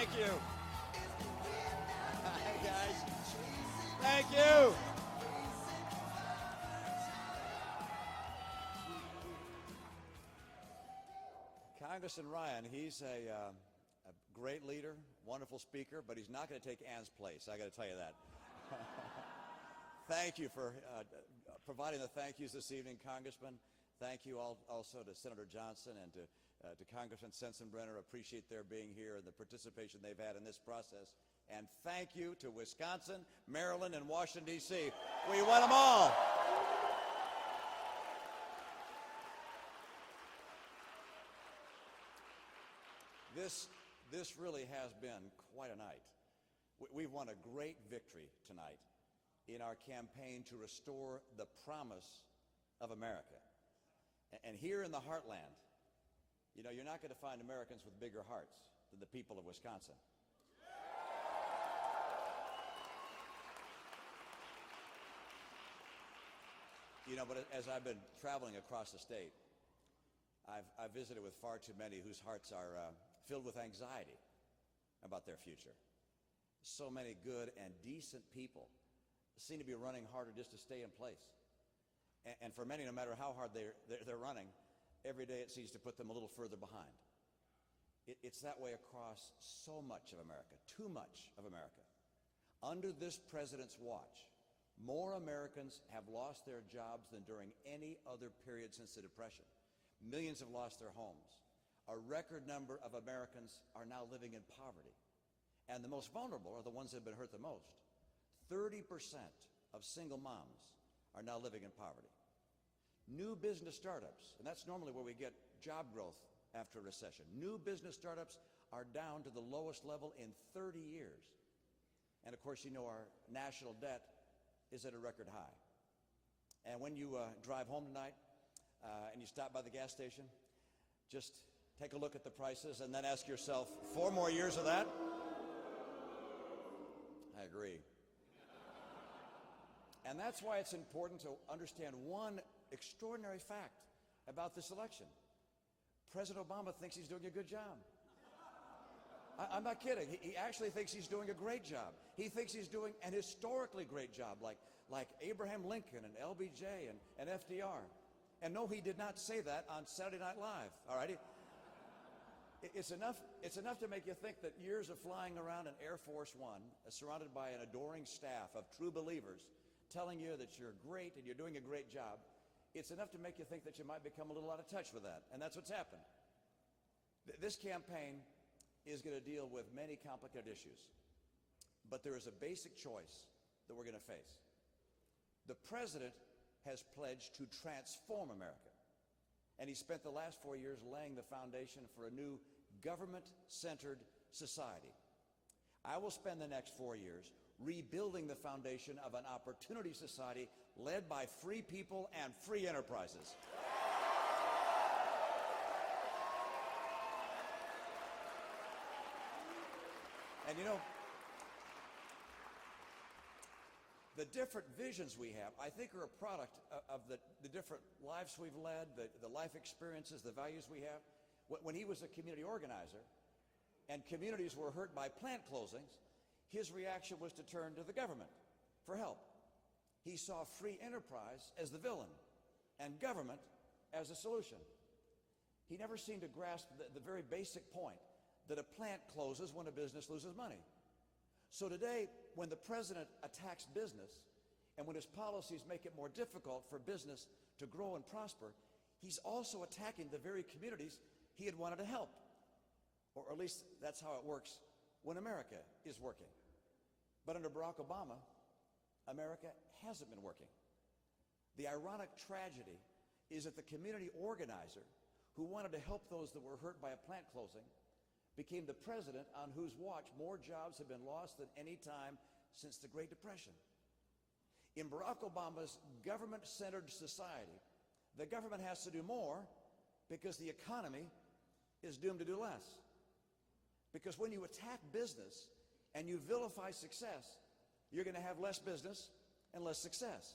Thank you. Hi, guys. Thank you. Congressman Ryan, he's a great leader, wonderful speaker, but he's not going to take Ann's place. I got to tell you that. Thank you for providing the thank yous this evening, Congressman. Thank you also to Senator Johnson and to Congressman Sensenbrenner. Appreciate their being here and the participation they've had in this process. And thank you to Wisconsin, Maryland, and Washington, D.C. We won them all. This really has been quite a night. We've won a great victory tonight in our campaign to restore the promise of America. And here in the heartland, you know, you're not going to find Americans with bigger hearts than the people of Wisconsin. You know, but as I've been traveling across the state, I've visited with far too many whose hearts are filled with anxiety about their future. So many good and decent people seem to be running harder just to stay in place. And for many, no matter how hard they're running, every day it seems to put them a little further behind. It's that way across so much of America, too much of America. Under this president's watch, more Americans have lost their jobs than during any other period since the Depression. Millions have lost their homes. A record number of Americans are now living in poverty. And the most vulnerable are the ones that have been hurt the most. 30% of single moms are now living in poverty. New business startups, and that's normally where we get job growth after a recession. New business startups are down to the lowest level in 30 years. And of course, you know our national debt is at a record high. And when you drive home tonight and you stop by the gas station, just take a look at the prices and then ask yourself, 4 more years of that? I agree. And that's why it's important to understand one extraordinary fact about this election. President Obama thinks he's doing a good job. I'm not kidding. He actually thinks he's doing a great job. He thinks he's doing an historically great job, like Abraham Lincoln and LBJ and FDR. And no, he did not say that on Saturday Night Live, all right? It's enough to make you think that years of flying around in Air Force One, surrounded by an adoring staff of true believers, telling you that you're great and you're doing a great job, it's enough to make you think that you might become a little out of touch with that. And that's what's happened. This campaign is going to deal with many complicated issues. But there is a basic choice that we're going to face. The president has pledged to transform America. And he spent the last 4 years laying the foundation for a new government-centered society. I will spend the next 4 years rebuilding the foundation of an opportunity society led by free people and free enterprises. And you know, the different visions we have, I think, are a product of the different lives we've led, the life experiences, the values we have. When he was a community organizer and communities were hurt by plant closings, his reaction was to turn to the government for help. He saw free enterprise as the villain and government as a solution. He never seemed to grasp the very basic point that a plant closes when a business loses money. So today, when the president attacks business and when his policies make it more difficult for business to grow and prosper, he's also attacking the very communities he had wanted to help. Or at least that's how it works when America is working. But under Barack Obama, America hasn't been working. The ironic tragedy is that the community organizer who wanted to help those that were hurt by a plant closing became the president on whose watch more jobs have been lost than any time since the Great Depression. In Barack Obama's government-centered society, the government has to do more because the economy is doomed to do less. Because when you attack business and you vilify success, you're going to have less business and less success.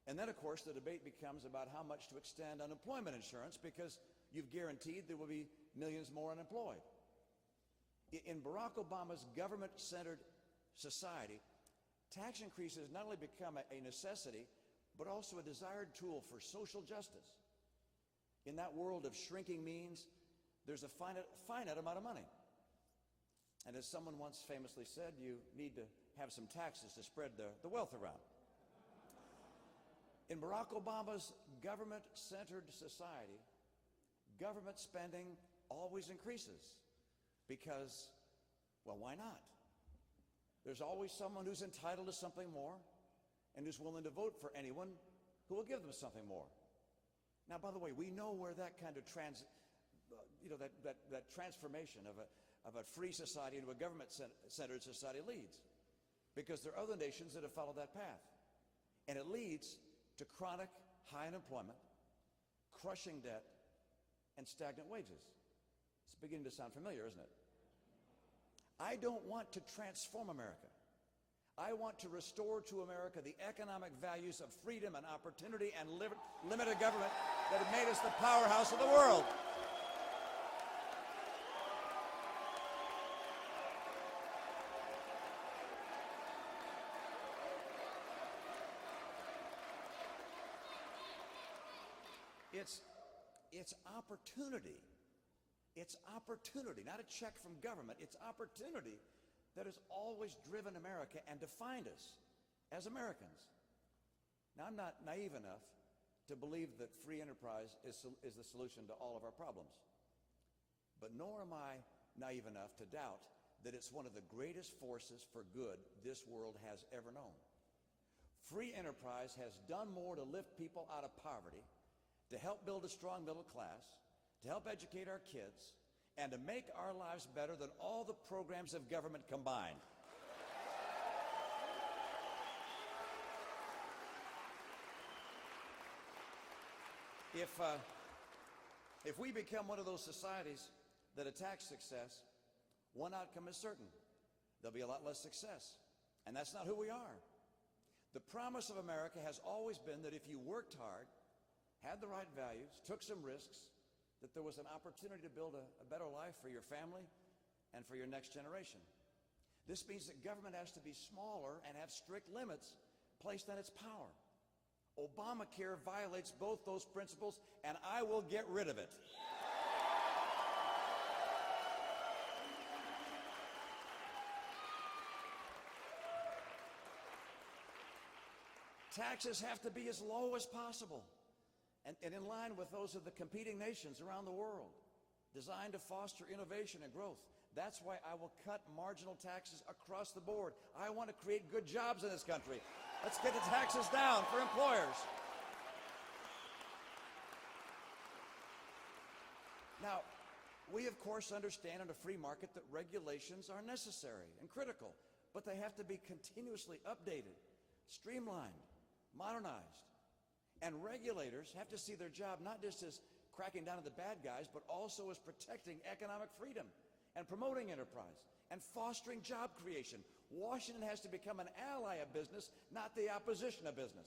And then, of course, the debate becomes about how much to extend unemployment insurance because you've guaranteed there will be millions more unemployed. In Barack Obama's government-centered society, tax increases not only become a necessity, but also a desired tool for social justice. In that world of shrinking means, there's a finite amount of money. And as someone once famously said, you need to have some taxes to spread the wealth around. In Barack Obama's government-centered society, government spending always increases because, well, why not? There's always someone who's entitled to something more and who's willing to vote for anyone who will give them something more. Now, by the way, we know where that kind of that transformation of a free society into a government-centered society leads, because there are other nations that have followed that path. And it leads to chronic high unemployment, crushing debt, and stagnant wages. It's beginning to sound familiar, isn't it? I don't want to transform America. I want to restore to America the economic values of freedom and opportunity and limited government that have made us the powerhouse of the world. It's opportunity. It's opportunity, not a check from government. It's opportunity that has always driven America and defined us as Americans. Now, I'm not naive enough to believe that free enterprise is the solution to all of our problems. But nor am I naive enough to doubt that it's one of the greatest forces for good this world has ever known. Free enterprise has done more to lift people out of poverty, to help build a strong middle class, to help educate our kids, and to make our lives better than all the programs of government combined. If we become one of those societies that attack success, one outcome is certain. There'll be a lot less success. And that's not who we are. The promise of America has always been that if you worked hard, had the right values, took some risks, that there was an opportunity to build a better life for your family and for your next generation. This means that government has to be smaller and have strict limits placed on its power. Obamacare violates both those principles, and I will get rid of it. Taxes have to be as low as possible and in line with those of the competing nations around the world, designed to foster innovation and growth. That's why I will cut marginal taxes across the board. I want to create good jobs in this country. Let's get the taxes down for employers. Now, we of course understand in a free market that regulations are necessary and critical, but they have to be continuously updated, streamlined, modernized. And regulators have to see their job not just as cracking down on the bad guys, but also as protecting economic freedom and promoting enterprise and fostering job creation. Washington has to become an ally of business, not the opposition of business.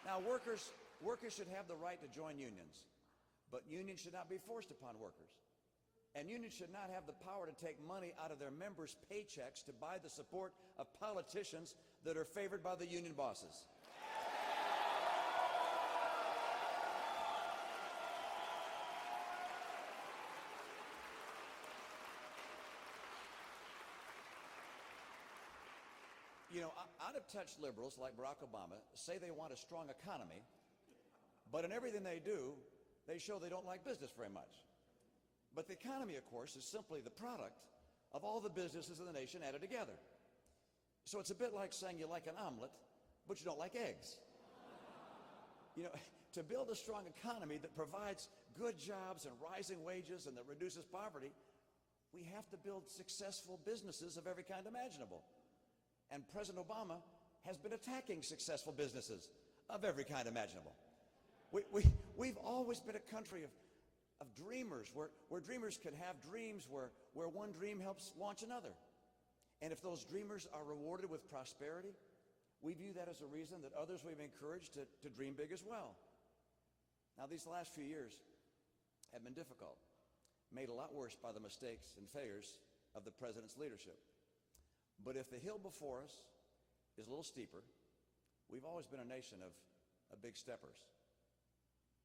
Now, workers should have the right to join unions, but unions should not be forced upon workers. And unions should not have the power to take money out of their members' paychecks to buy the support of politicians that are favored by the union bosses. You know, out-of-touch liberals like Barack Obama say they want a strong economy, but in everything they do, they show they don't like business very much. But the economy, of course, is simply the product of all the businesses in the nation added together. So it's a bit like saying you like an omelet, but you don't like eggs. You know, to build a strong economy that provides good jobs and rising wages and that reduces poverty, we have to build successful businesses of every kind imaginable. And President Obama has been attacking successful businesses of every kind imaginable. We've always been a country of dreamers, where dreamers can have dreams, where one dream helps launch another. And if those dreamers are rewarded with prosperity, we view that as a reason that others we've encouraged to dream big as well. Now, these last few years have been difficult, made a lot worse by the mistakes and failures of the president's leadership. But if the hill before us is a little steeper, we've always been a nation of big steppers.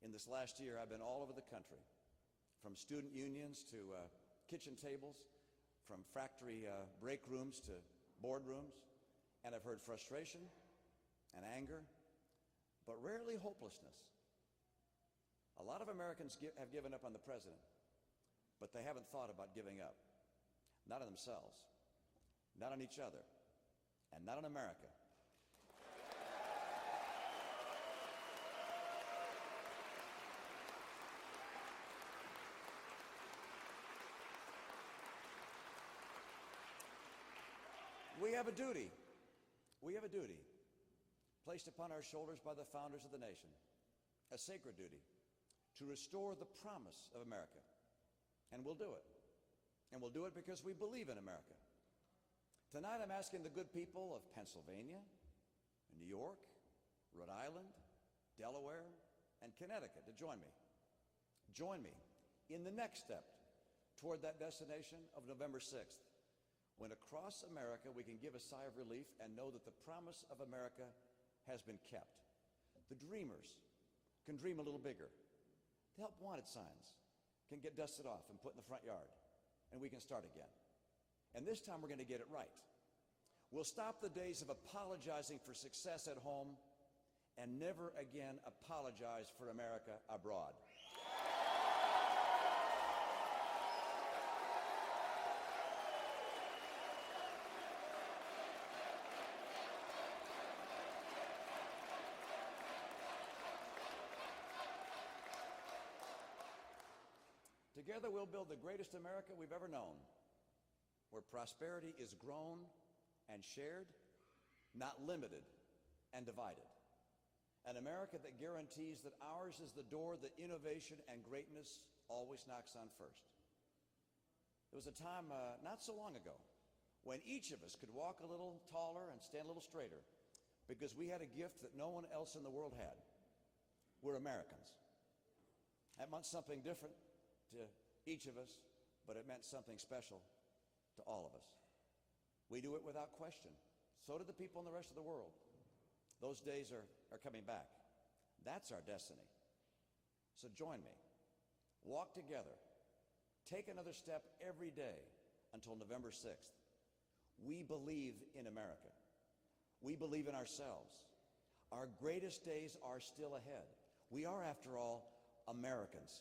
In this last year, I've been all over the country, from student unions to kitchen tables, from factory break rooms to boardrooms, and I've heard frustration and anger, but rarely hopelessness. A lot of Americans have given up on the president, but they haven't thought about giving up. Not on themselves, not on each other, and not on America. We have a duty. We have a duty placed upon our shoulders by the founders of the nation, a sacred duty to restore the promise of America. And we'll do it. And we'll do it because we believe in America. Tonight I'm asking the good people of Pennsylvania, New York, Rhode Island, Delaware, and Connecticut to join me. Join me in the next step toward that destination of November 6th, when across America we can give a sigh of relief and know that the promise of America has been kept. The dreamers can dream a little bigger. The help wanted signs can get dusted off and put in the front yard, and we can start again. And this time we're going to get it right. We'll stop the days of apologizing for success at home and never again apologize for America abroad. Together we'll build the greatest America we've ever known, where prosperity is grown and shared, not limited and divided. An America that guarantees that ours is the door that innovation and greatness always knocks on first. There was a time not so long ago when each of us could walk a little taller and stand a little straighter because we had a gift that no one else in the world had. We're Americans. That meant something different to each of us, but it meant something special to all of us. We do it without question. So do the people in the rest of the world. Those days are coming back. That's our destiny. So join me. Walk together. Take another step every day until November 6th. We believe in America. We believe in ourselves. Our greatest days are still ahead. We are, after all, Americans.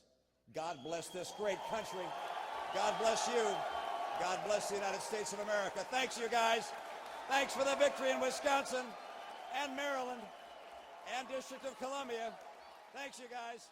God bless this great country. God bless you. God bless the United States of America. Thanks, you guys. Thanks for the victory in Wisconsin and Maryland and District of Columbia. Thanks, you guys.